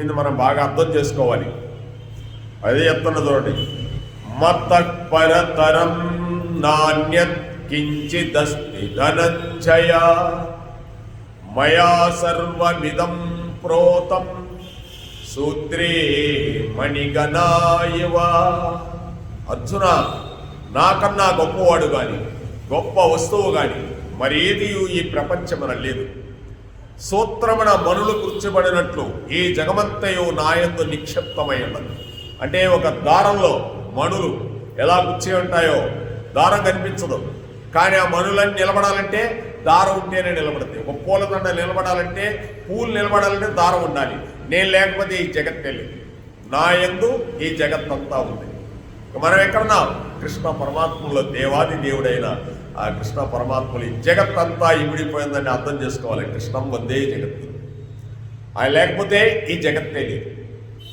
ఇది మనం బాగా అర్థం చేసుకోవాలి. అదే చెప్తున్న చూడండి, మత పరతరం నాణ్యత్ కించిదస్తి ధనంజయ మయా సర్వమిదం ప్రోతం సూత్రే మణిగణాయవ. అర్జున, నాకన్నా గొప్పవాడు కానీ గొప్ప వస్తువు కానీ మరేది ఈ ప్రపంచమున లేదు. సూత్రమున మనులు కూర్చబడినట్లు ఈ జగమంతయు నాయందు నిక్షిప్తమై ఉన్నది. అంటే ఒక దారంలో మణులు ఎలా కూర్చి ఉంటాయో దారం కనిపించదు, కానీ ఆ మణులన్నీ నిలబడాలంటే దారం ఉంటేనే నిలబడతాయి. ఒక పూలదండ నిలబడాలంటే, పూలు నిలబడాలంటే దారం ఉండాలి. నేను లేకపోతే ఈ జగత్తే లేదు. నా యందు ఈ జగత్తంతా ఉంది. మనం ఎక్కడన్నా కృష్ణ పరమాత్మలో దేవాది దేవుడైన ఆ కృష్ణ పరమాత్మలు ఈ జగత్తంతా ఇమిడిపోయిందని అర్థం చేసుకోవాలి. కృష్ణం వందే జగత్తు. ఆయన లేకపోతే ఈ జగత్తే లేదు.